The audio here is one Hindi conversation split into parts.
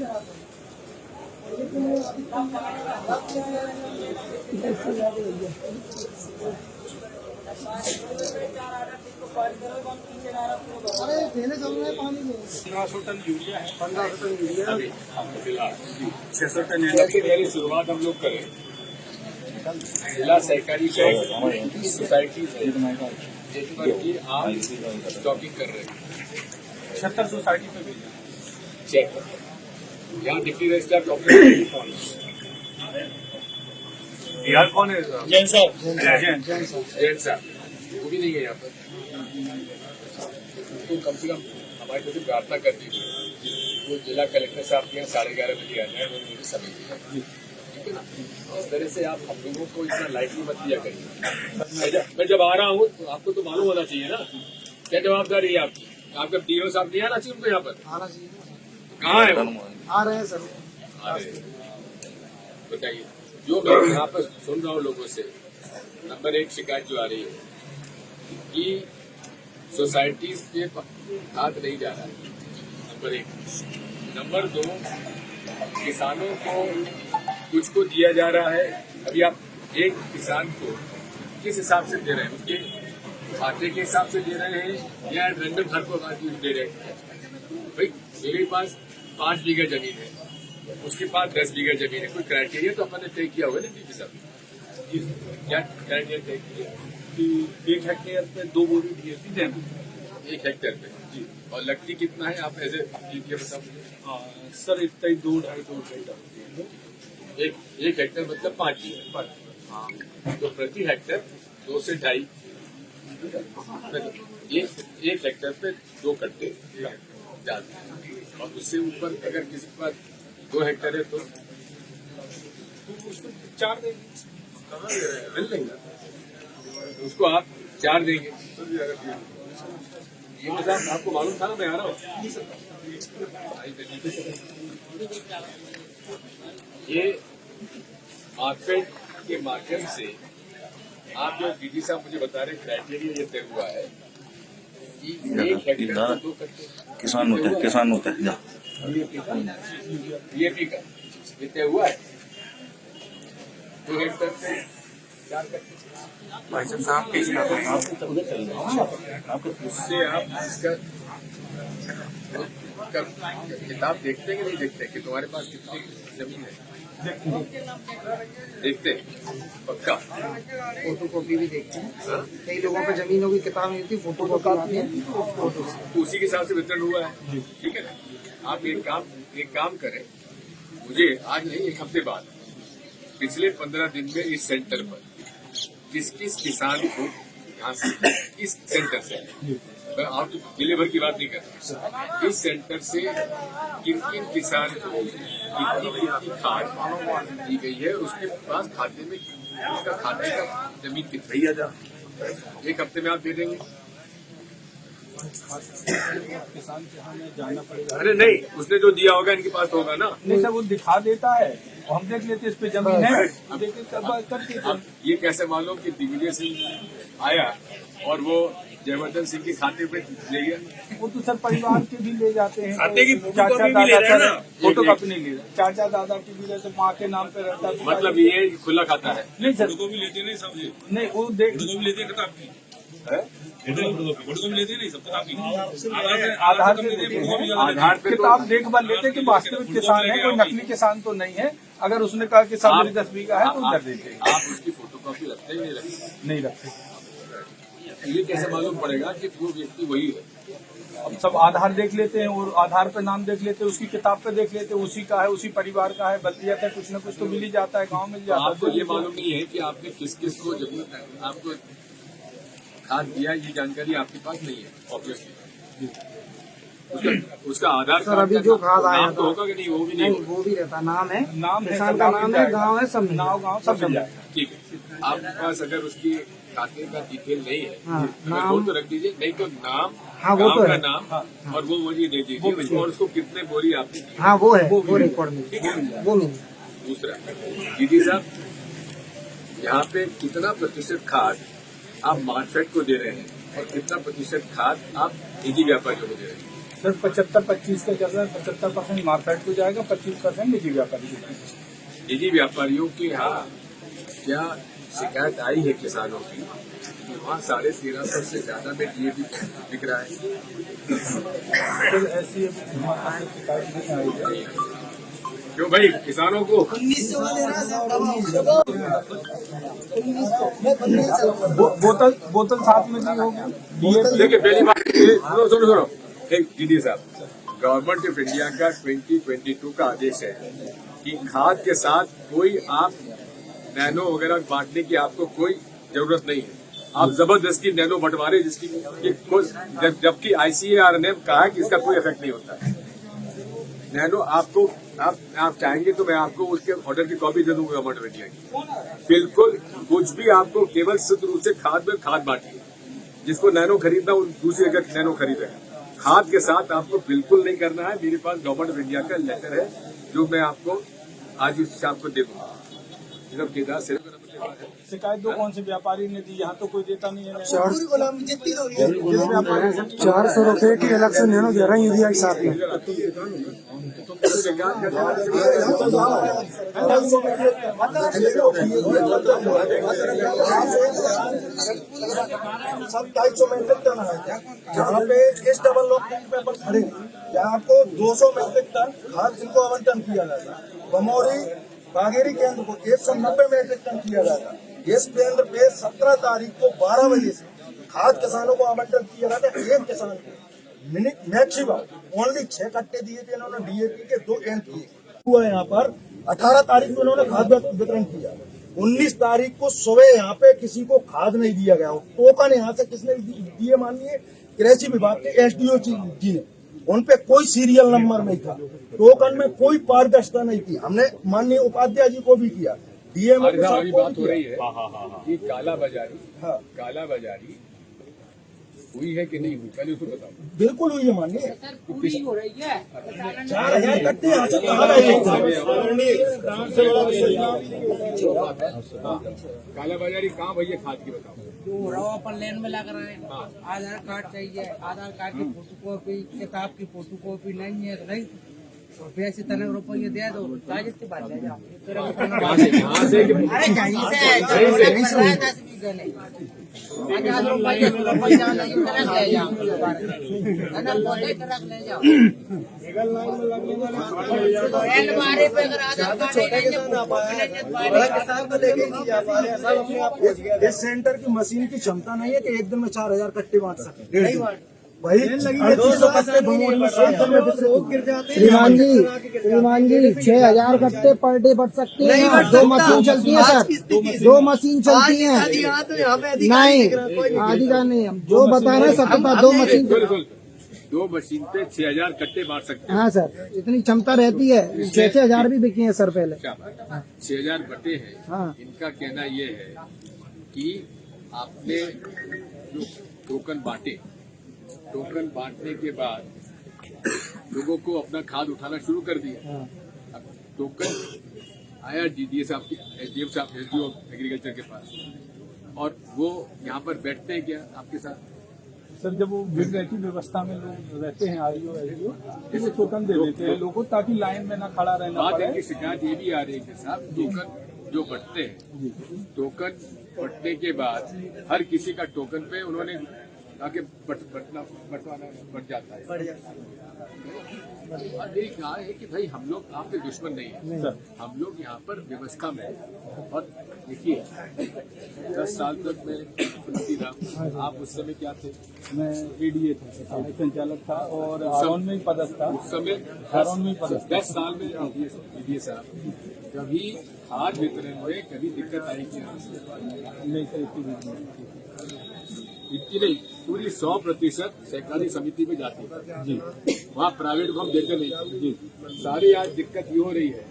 अरे देने चल रहे पानी में 1500 टन यूरिया है, 1500 टन यूरिया अभी फिलहाल 600 टन मेरी शुरुआत हम लोग करें। जिला सहकारी बैंक सोसाइटी जिस पर की आप स्टॉकिंग कर रहे हैं 76 सोसाइटी पे भेजा। चेक यहाँ डिप्टी रजिस्ट्रार कॉपरेटिव कौन है? बिहार कौन है? जैन साहब, जैन साहब जैन साहब वो भी नहीं है यहाँ पर। तो कम से कम हमारी तरफ से प्रार्थना कर दीजिए वो जिला कलेक्टर साहब के यहाँ 11:30 बजे आ जाए और मुझे समय दिया, ठीक है ना। इस तरह से आप हम लोगों को इतना लाइटली मत दिया करिए। मैं जब आ रहा हूँ तो आपको तो मालूम होना चाहिए ना क्या जवाबदारी है आपकी। आपका डीओ साहब नहीं आना चाहिए उनको यहाँ पर? आना चाहिए। कहाँ है वो? आ रहे हैं सर। बताइए। जो मैं यहाँ पर सुन रहा हूँ लोगों से, नंबर 1 शिकायत जो आ रही है कि सोसाइटीज पे हाथ नहीं जा रहा है, नंबर 1। नंबर 2, किसानों को कुछ को दिया जा रहा है। अभी आप एक किसान को किस हिसाब से दे रहे हैं? उसके खाते के हिसाब से दे रहे हैं या रैंडम हर को दे रहे हैं? भाई मेरे पास 5 बीघा जमीन है, उसके पास 10 बीघा जमीन है, कोई क्राइटेरिया तो अपन ने तय किया होगा ना डीपी साहब? क्या क्राइटेरिया तय किया? 1 हेक्टेयर पे 2 बोरी डीएपी देना। 1 हेक्टेयर पे जी। और लगती कितना है आप ऐसे ये बताओ मुझे। सर इतना ही 2-2.5 एक हेक्टेयर मतलब 5 बीघा। हाँ, तो प्रति हेक्टेयर 2 से 2.5 एक हेक्टेयर पे 2 कट्टे जाते हैं। और उससे ऊपर अगर किसी के पास 2 हेक्टेयर है तो उसको 4 देंगे। कहाँ दे रहे हैं? मिल लेंगे उसको आप 4 देंगे। ये मतलब आपको मालूम था ना मैं आ रहा हूँ। ये मार्केट के माध्यम से आप जो डीडी साहब मुझे बता रहे क्राइटेरिया ये तय हुआ है कि 1 हेक्टेयर को 2 कट्टे किसान होता है जा डीएपी का ये तय हुआ है। 2 हेक्टेयर पे 4 कट्टे। उससे आप इसका किताब देखते हैं कि नहीं देखते कि तुम्हारे पास कितनी जमीन है? देखते हैं पक्का। फोटो कॉपी भी देखते हैं। कई लोगों पे जमीनों की किताब नहीं होती, फोटो कॉपी आती है। तो उसी के हिसाब से वितरण हुआ है, ठीक है ना। आप एक काम करें, मुझे आज नहीं 1 हफ्ते बाद पिछले 15 दिन में इस सेंटर पर किस किसान को यहाँ से इस सेंटर से, आप तो जिले भर की बात नहीं कर रहा, इस सेंटर से किन किसान को कितनी खाद दी गई है, उसके पास खाते में उसका खाते का जमीन कितनी आ जा 1 हफ्ते में आप दे देंगे। किसान के यहाँ जाना पड़ेगा। अरे नहीं, उसने जो दिया होगा इनके पास होगा ना। नहीं सर वो दिखा देता है, हम देख लेते इस पे जमीन है, करके अब ये कैसे मालूम कि दिग्विजय सिंह आया और वो जयवर्धन सिंह के खाते पे ले गया? वो तो सर परिवार के भी ले जाते हैं। खाते की चाचा दादा फोटो कॉपी नहीं ले रहे, चाचा दादा की भी जैसे माँ के नाम पे रहता है। मतलब ये खुला खाता है? नहीं सर को भी लेते नहीं सब, नहीं वो देख भी लेते किताब की फोटो भी लेते नहीं सब किताब की आधार पे किताब देख भाल लेते कि वास्तविक किसान है, कोई नकली किसान तो नहीं है। अगर उसने कहा कि सब मेरी 10 बीघा है तो उधर देते हैं। आप उसकी फोटो कॉपी रखते ही नहीं रखते। ये कैसे मालूम पड़ेगा कि वो व्यक्ति वही है? अब सब आधार देख लेते हैं और आधार पे नाम देख लेते हैं, उसकी किताब पे देख लेते हैं, उसी का है, उसी परिवार का है। बल्कि कुछ न कुछ तो मिल ही जाता है, गाँव मिल जाता है। आपको ये मालूम नहीं है कि आपने किस को जमीन आपको खाद दिया, ये जानकारी आपके पास नहीं है ऑब्वियसली। उसका आधार सर अभी जो खाद आया तो होगा कि नहीं? वो भी नहीं, वो भी रहता, नाम है, नाम है, किसान का नाम है, गाँव है, सब गाँव सब मिल जाएगा। ठीक है। आपके पास अगर उसकी खाते का डिटेल नहीं है हाँ, वो तो रख दीजिए, नहीं तो नाम, हाँ, वो गाँव तो का है। नाम और वो मुझे दे दीजिए और उसको कितने बोरी आपने दी। हाँ वो है, वो रिकॉर्ड में वो मिल। दूसरा दीदी साहब, यहाँ पे कितना प्रतिशत खाद आप मार्केट को दे रहे हैं और कितना प्रतिशत खाद आप निजी व्यापारियों को दे रहे हैं? सिर्फ 75-25 का चल रहा है। 75% मार्केट को जाएगा, 25% निजी व्यापारी को जाएगा। निजी व्यापारियों की यहाँ क्या शिकायत आई है किसानों की कि वहाँ 1350 से ज्यादा में डीएपी बिक रहा है। फिर ऐसी हमारे शिकायत नहीं आई है। क्यों भाई किसानों को बोतल साथ में दी होगी। देखिए पहली बात सुनो एक दीदी साहब, गवर्नमेंट ऑफ इंडिया का 2022 का आदेश है कि खाद के साथ कोई आप नैनो वगैरह बांटने की आपको कोई जरूरत नहीं है। आप जबरदस्ती नैनो बंटवारे जिसकी जबकि ICAR ने कहा कि इसका कोई इफेक्ट नहीं होता है। नैनो आपको आप चाहेंगे तो मैं आपको उसके ऑर्डर की कॉपी दे दूंगा गवर्नमेंट ऑफ इंडिया की। बिल्कुल कुछ भी आपको केवल शुद्ध रूप से खाद में खाद बांटिए। जिसको नैनो खरीदना वो दूसरी जगह नैनो खरीदेगा। खाद के साथ आपको बिल्कुल नहीं करना है। मेरे पास गवर्नमेंट ऑफ इंडिया का लेटर है जो मैं आपको आज ही शाम को दे दूंगा। शिकायत दो कौन से व्यापारी ने दी, यहाँ तो कोई देता नहीं है। 400 रुपए की अलग से नैनो दे रहा है यूरिया के साथ में। सब 250 मेट्रिक टन है। जहाँ पे इस डबल लॉक पेपर खड़े यहाँ आपको 200 मेट्रिक टन खाद इनको आवंटन किया जाता है। बमौरी बागेरी केंद्र को 190 मेट्रिक टन किया जाता है। इस केंद्र पे 17 तारीख को 12 बजे से खाद किसानों को आवंटन किया जाता है। एक किसान को मैक्सिमम ओनली 6 कट्टे दिए थे इन्होंने DAP के 2 कैंप किए हुआ। यहाँ पर 18 तारीख को इन्होंने खाद वितरण किया। 19 तारीख को सुबह यहाँ पे किसी को खाद नहीं दिया गया। टोकन यहाँ से किसने दिए मानिए कृषि विभाग के SDO जी ने। उन पे कोई सीरियल नंबर नहीं था। टोकन में कोई पारदर्शिता नहीं थी। हमने माननीय उपाध्याय जी को भी किया, DMO के साथ बात हो रही है कि काला बाजारी हुई है कि नहीं हुई, पहले उसको बताओ। बिल्कुल हुई है मानिए। पूरी हो रही है। 4000 कट्टे यहाँ से कहाँ रहे? काला बाजारी कहाँ भैया खाद की बताओ। जो रवा पर लेन में लग रहा है, आधार कार्ड चाहिए, आधार कार्ड की फोटोकॉपी, किताब की फोटोकॉपी नहीं है नहीं वैसे तने रुपये दे दो, कागज के बाद ले जाओ। अरे कहीं से 10 बीघा नहीं, 50 रुपये नहीं तरफ ले जाओ, तरफ ले जाओ। हमारे पे अगर आधार कार्ड इस सेंटर की मशीन की क्षमता नहीं है कि एक दिन में 4000 कट्टे बांट सके। भाई 3800 कट्टे भमोरी में गिर जाते हैं। श्रीमान जी 6000 कट्टे पर डे बढ़ सकते हैं। 2 मशीन चलती है सर, 2 मशीन चलती है। नहीं आदि का नहीं, जो बता रहे हैं सत्यता 2 मशीन 2 मशीन पे 6000 कट्टे मार सकते हैं। हाँ सर, इतनी क्षमता रहती है। 6,000 भी बिकी है सर पहले। 6000 कट्टे हैं। हाँ। इनका कहना ये है कि आपने जो टोकन बांटे, टोकन बांटने के बाद लोगों को अपना खाद उठाना शुरू कर दिया। अब टोकन आया DDA साहब के SDM साहब SDO एग्रीकल्चर के पास, और वो यहाँ पर बैठते हैं क्या आपके साथ? सर जब वो गिर रहती व्यवस्था में लोग रहते हैं REO SDO, वो टोकन दे देते हैं लोगों ताकि लाइन में ना खड़ा रहना बात पड़े। इनकी शिकायत ये भी आ रही है कि साहब टोकन जो बंटते हैं, टोकन बंटने के बाद हर किसी का टोकन पे उन्होंने आगे बंटवाना बढ़ जाता है। और यही कहा है कि भाई हम लोग आपके दुश्मन नहीं है, हम लोग यहाँ पर व्यवस्था में हैं। और देखिए 10 साल तक मैं मुख्यमंत्री रहा, आप उस समय क्या थे? मैं ADA था, सहायक संचालक था और हारोन में ही पदस्थ था। उस समय हारोन में ही पदस्थ 10 साल में DDA साहब कभी खाद वितरण में कभी दिक्कत आई क्या? नहीं सर, इतनी नहीं, पूरी 100% सहकारी समिति में जाती है जी। वहाँ प्राइवेट को हम देते नहीं जी। सारी आज दिक्कत ये हो रही है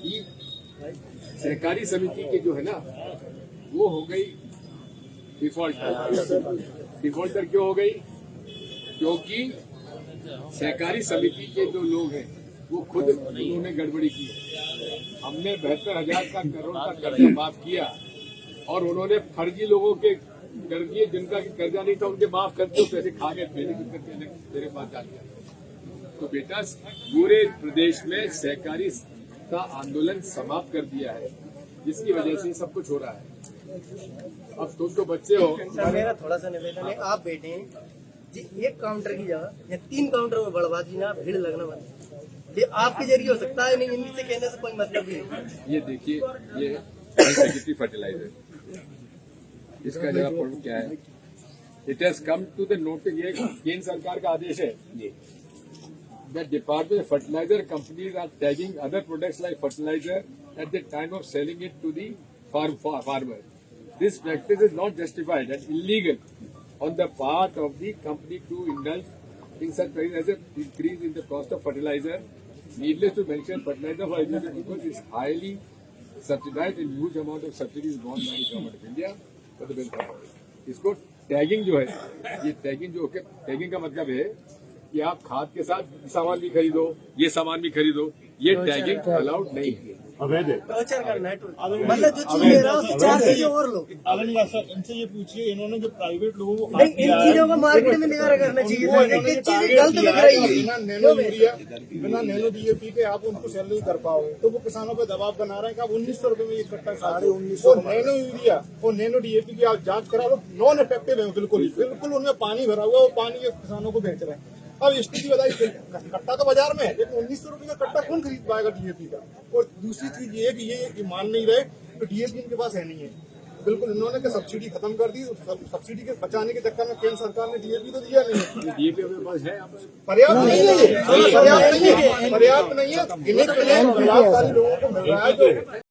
कि सहकारी समिति के जो है ना वो हो गई डिफॉल्टर क्यों हो गई? क्योंकि सहकारी समिति के जो लोग हैं वो खुद उन्होंने गड़बड़ी की। हमने 72,000 का करोड़ का कर्जा माफ किया और उन्होंने फर्जी लोगों के कर दिए, जिनका कर्जा नहीं था उनके माफ करके पैसे खा गए, मेरे पास जाते तो बेटा पूरे प्रदेश में सहकारी का आंदोलन समाप्त कर दिया है, जिसकी वजह से सब कुछ हो रहा है। अब तुम तो बच्चे हो, सर मेरा थोड़ा सा निवेदन है, आप बैठे जी एक काउंटर की जगह या 3 काउंटर में बढ़वा दी ना, भीड़ लगना बंद। ये आपके जरिए हो सकता है, नहीं इनसे कहने से कोई मतलब नहीं। ये देखिए, ये अनसेक्रेटरी फर्टिलाइजर, इसका जरा पढ़ो क्या है। It has come to the notice, ये केंद्र सरकार का आदेश है। The Department of Fertilizer companies are tagging other products like fertilizer at the time of selling it to the farmer. This practice is not justified and illegal on the part of the company to indulge in such practice as an increase in the cost of fertilizer. Needless to mention, fertilizer for agricultural purposes is highly subsidized and huge amount of subsidies gone by the government of India for the welfare of it. इसको टैगिंग जो है, ये टैगिंग जो है, टैगिंग का मतलब है कि आप खाद के साथ सामान भी खरीदो, ये सामान भी खरीदो, ये टैगिंग अलाउड नहीं है। टॉर्चर करना है, मतलब जो चीज ले रहा है उसकी 4 चीजें और लो। सर इनसे ये पूछिए, इन्होंने जो प्राइवेट लोगों को नहीं, इन चीजों को मार्केट में निगाह करना चाहिए सर, एक चीज गलत बिक रही है। बिना नैनो यूरिया, बिना नैनो DAP के आप उनको सेल नहीं कर पाओगे, तो वो किसानों पर दबाव बना रहे हैं कि आप 1900 रुपए में ये कट्टा 1950 नैनो यूरिया और नैनो DAP की आप जांच करा लो, नॉन इफेक्टिव है, बिल्कुल उनमें पानी भरा हुआ है, वो पानी के किसानों को बेच रहे हैं। अब स्थिति बताइए, कट्टा तो बाजार में है, लेकिन 1900 रुपए का कट्टा कौन खरीद पाएगा DAP का। और दूसरी चीज ये कि ये मान नहीं रहे तो DAP इनके पास है नहीं है, बिल्कुल इन्होंने के सब्सिडी खत्म कर दी। सब्सिडी के बचाने के चक्कर में केंद्र सरकार ने DAP तो दिया नहीं है। DAP अपने पास है, पर्याप्त नहीं है, पर्याप्त नहीं है, पर्याप्त नहीं है। इन्हीं के लिए लाभकारी लोगों को मिल रहा है जो